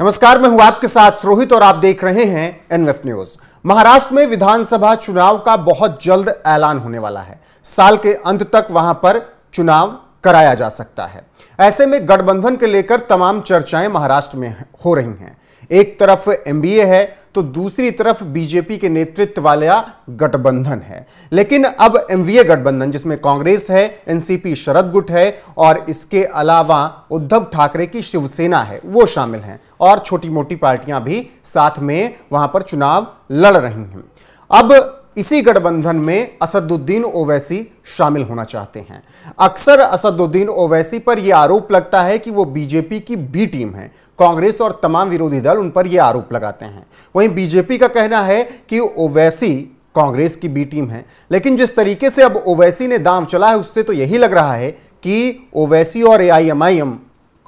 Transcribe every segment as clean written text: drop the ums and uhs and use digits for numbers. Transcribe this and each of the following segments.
नमस्कार, मैं हूं आपके साथ रोहित और आप देख रहे हैं एनएफ न्यूज। महाराष्ट्र में विधानसभा चुनाव का बहुत जल्द ऐलान होने वाला है। साल के अंत तक वहां पर चुनाव कराया जा सकता है। ऐसे में गठबंधन के लेकर तमाम चर्चाएं महाराष्ट्र में हो रही हैं। एक तरफ एनडीए है तो दूसरी तरफ बीजेपी के नेतृत्व वाला गठबंधन है। लेकिन अब एनडीए गठबंधन जिसमें कांग्रेस है, एनसीपी शरद गुट है और इसके अलावा उद्धव ठाकरे की शिवसेना है, वो शामिल हैं और छोटी मोटी पार्टियां भी साथ में वहां पर चुनाव लड़ रही हैं। अब इसी गठबंधन में असदुद्दीन ओवैसी शामिल होना चाहते हैं। अक्सर असदुद्दीन ओवैसी पर यह आरोप लगता है कि वो बीजेपी की बी टीम है। कांग्रेस और तमाम विरोधी दल उन पर यह आरोप लगाते हैं। वहीं बीजेपी का कहना है कि ओवैसी कांग्रेस की बी टीम है। लेकिन जिस तरीके से अब ओवैसी ने दांव चला है उससे तो यही लग रहा है कि ओवैसी और एआईएमआईएम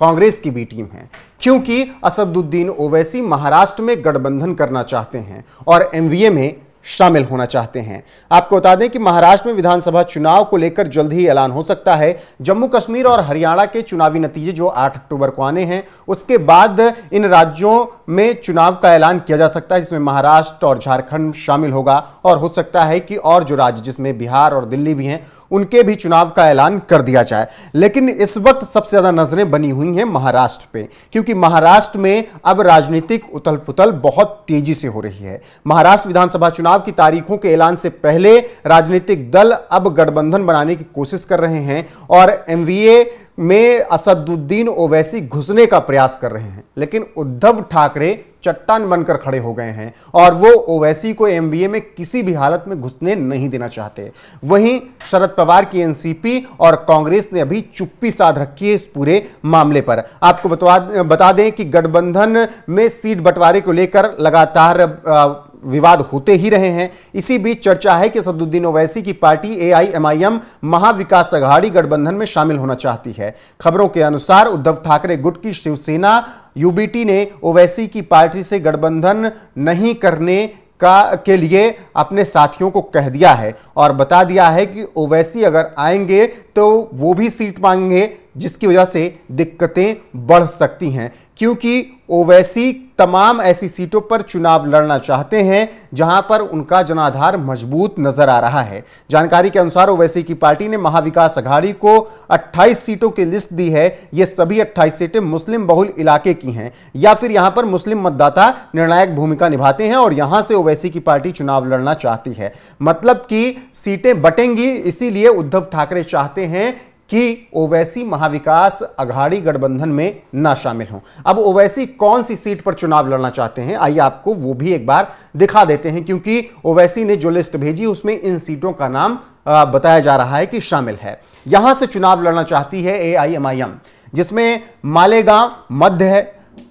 कांग्रेस की बी टीम है, क्योंकि असदुद्दीन ओवैसी महाराष्ट्र में गठबंधन करना चाहते हैं और एनडीए में शामिल होना चाहते हैं। आपको बता दें कि महाराष्ट्र में विधानसभा चुनाव को लेकर जल्द ही ऐलान हो सकता है। जम्मू कश्मीर और हरियाणा के चुनावी नतीजे जो 8 अक्टूबर को आने हैं, उसके बाद इन राज्यों में चुनाव का ऐलान किया जा सकता है, जिसमें महाराष्ट्र और झारखंड शामिल होगा और हो सकता है कि और जो राज्य जिसमें बिहार और दिल्ली भी हैं उनके भी चुनाव का ऐलान कर दिया जाए। लेकिन इस वक्त सबसे ज्यादा नजरें बनी हुई हैं महाराष्ट्र पे, क्योंकि महाराष्ट्र में अब राजनीतिक उथल पुथल बहुत तेजी से हो रही है। महाराष्ट्र विधानसभा चुनाव की तारीखों के ऐलान से पहले राजनीतिक दल अब गठबंधन बनाने की कोशिश कर रहे हैं और एनडीए में असदुद्दीन ओवैसी घुसने का प्रयास कर रहे हैं। लेकिन उद्धव ठाकरे चट्टान बनकर खड़े हो गए हैं और वो ओवैसी को एनडीए में किसी भी हालत में घुसने नहीं देना चाहते। वहीं शरद पवार की एनसीपी और कांग्रेस ने अभी चुप्पी साध रखी है इस पूरे मामले पर। आपको बता दें कि गठबंधन में सीट बंटवारे को लेकर लगातार विवाद होते ही रहे हैं। इसी बीच चर्चा है कि असदुद्दीन ओवैसी की पार्टी एआईएमआईएम महाविकास अघाड़ी गठबंधन में शामिल होना चाहती है। खबरों के अनुसार उद्धव ठाकरे गुट की शिवसेना यूबीटी ने ओवैसी की पार्टी से गठबंधन नहीं करने के लिए अपने साथियों को कह दिया है और बता दिया है कि ओवैसी अगर आएंगे तो वो भी सीट मांगेंगे, जिसकी वजह से दिक्कतें बढ़ सकती हैं, क्योंकि ओवैसी तमाम ऐसी सीटों पर चुनाव लड़ना चाहते हैं जहां पर उनका जनाधार मजबूत नजर आ रहा है। जानकारी के अनुसार ओवैसी की पार्टी ने महाविकास अघाड़ी को 28 सीटों की लिस्ट दी है। ये सभी 28 सीटें मुस्लिम बहुल इलाके की हैं या फिर यहां पर मुस्लिम मतदाता निर्णायक भूमिका निभाते हैं और यहां से ओवैसी की पार्टी चुनाव लड़ना चाहती है। मतलब कि सीटें बटेंगी, इसीलिए उद्धव ठाकरे चाहते हैं कि ओवैसी महाविकास अघाड़ी गठबंधन में ना शामिल हों। अब ओवैसी कौन सी सीट पर चुनाव लड़ना चाहते हैं, आइए आपको वो भी एक बार दिखा देते हैं, क्योंकि ओवैसी ने जो लिस्ट भेजी उसमें इन सीटों का नाम बताया जा रहा है कि शामिल है। यहां से चुनाव लड़ना चाहती है एआईएमआईएम, जिसमें मालेगांव मध्य है,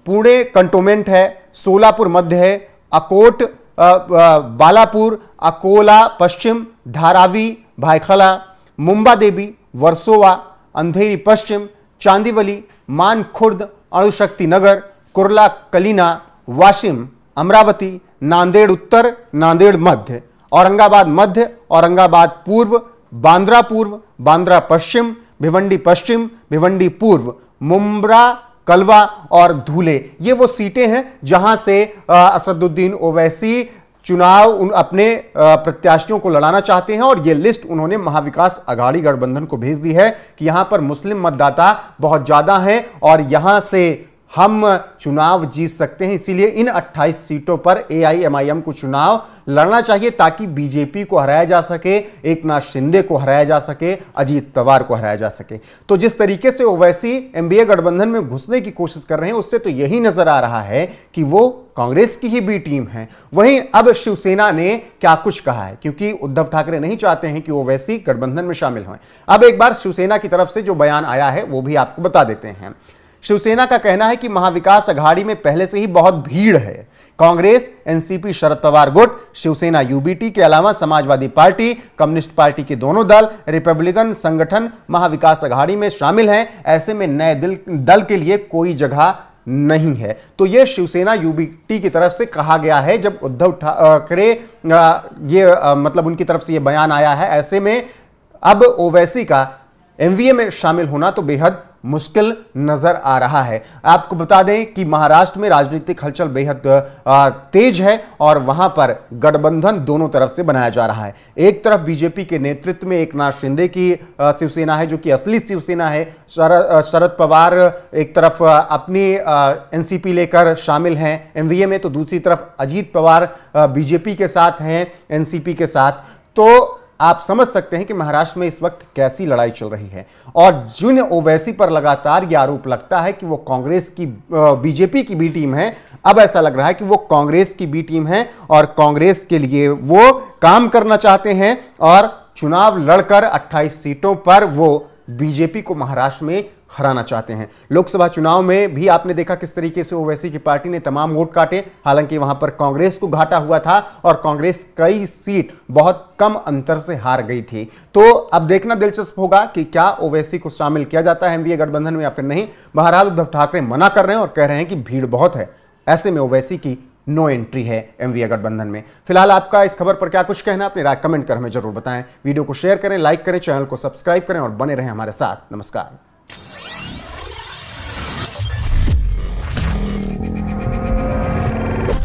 पुणे कंटोनमेंट है, सोलापुर मध्य है, अकोट बालापुर, अकोला पश्चिम, धारावी, भायखला, मुंबा देवी, वर्सोवा, अंधेरी पश्चिम, चांदीवली, मानखुर्द, अणुशक्ति नगर, कुर्ला कलीना, वाशिम, अमरावती, नांदेड़ उत्तर, नांदेड़ मध्य, औरंगाबाद मध्य, औरंगाबाद पूर्व, बांद्रा पूर्व, बांद्रा पश्चिम, भिवंडी पूर्व, मुंब्रा, कलवा और धूले। ये वो सीटें हैं जहां से असदुद्दीन ओवैसी चुनाव अपने प्रत्याशियों को लड़ाना चाहते हैं और यह लिस्ट उन्होंने महाविकास अघाड़ी गठबंधन को भेज दी है कि यहां पर मुस्लिम मतदाता बहुत ज्यादा हैं और यहां से हम चुनाव जीत सकते हैं। इसीलिए इन 28 सीटों पर एआईएमआईएम को चुनाव लड़ना चाहिए ताकि बीजेपी को हराया जा सके, एकनाथ शिंदे को हराया जा सके, अजीत पवार को हराया जा सके। तो जिस तरीके से ओवैसी एनडीए गठबंधन में घुसने की कोशिश कर रहे हैं उससे तो यही नजर आ रहा है कि वो कांग्रेस की ही बी टीम है। वहीं अब शिवसेना ने क्या कुछ कहा है, क्योंकि उद्धव ठाकरे नहीं चाहते हैं कि ओवैसी गठबंधन में शामिल हों। अब एक बार शिवसेना की तरफ से जो बयान आया है वो भी आपको बता देते हैं। शिवसेना का कहना है कि महाविकास अघाड़ी में पहले से ही बहुत भीड़ है। कांग्रेस, एनसीपी शरद पवार गुट, शिवसेना यूबीटी के अलावा समाजवादी पार्टी, कम्युनिस्ट पार्टी के दोनों दल, रिपब्लिकन संगठन महाविकास अघाड़ी में शामिल हैं। ऐसे में नए दल के लिए कोई जगह नहीं है। तो यह शिवसेना यूबीटी की तरफ से कहा गया है जब उद्धव ठाकरे मतलब उनकी तरफ से यह बयान आया है। ऐसे में अब ओवैसी का एनडीए में शामिल होना तो बेहद मुश्किल नजर आ रहा है। आपको बता दें कि महाराष्ट्र में राजनीतिक हलचल बेहद तेज है और वहां पर गठबंधन दोनों तरफ से बनाया जा रहा है। एक तरफ बीजेपी के नेतृत्व में एकनाथ शिंदे की शिवसेना है, जो कि असली शिवसेना है। शरद पवार एक तरफ अपनी एनसीपी लेकर शामिल हैं एमवीए में, तो दूसरी तरफ अजीत पवार बीजेपी के साथ हैं एनसीपी के साथ। तो आप समझ सकते हैं कि महाराष्ट्र में इस वक्त कैसी लड़ाई चल रही है। और जिन ओवैसी पर लगातार यह आरोप लगता है कि वो कांग्रेस की बीजेपी की बी टीम है, अब ऐसा लग रहा है कि वो कांग्रेस की बी टीम है और कांग्रेस के लिए वो काम करना चाहते हैं और चुनाव लड़कर 28 सीटों पर वो बीजेपी को महाराष्ट्र में हराना चाहते हैं। लोकसभा चुनाव में भी आपने देखा किस तरीके से ओवैसी की पार्टी ने तमाम वोट काटे, हालांकि वहां पर कांग्रेस को घाटा हुआ था और कांग्रेस कई सीट बहुत कम अंतर से हार गई थी। तो अब देखना दिलचस्प होगा कि क्या ओवैसी को शामिल किया जाता है एनडीए गठबंधन में या फिर नहीं। बहरहाल उद्धव ठाकरे मना कर रहे हैं और कह रहे हैं कि भीड़ बहुत है, ऐसे में ओवैसी की नो एंट्री है एनडीए गठबंधन में। फिलहाल आपका इस खबर पर क्या कुछ कहना है, अपनी राय कमेंट कर हमें जरूर बताएं। वीडियो को शेयर करें, लाइक करें, चैनल को सब्सक्राइब करें और बने रहें हमारे साथ। नमस्कार।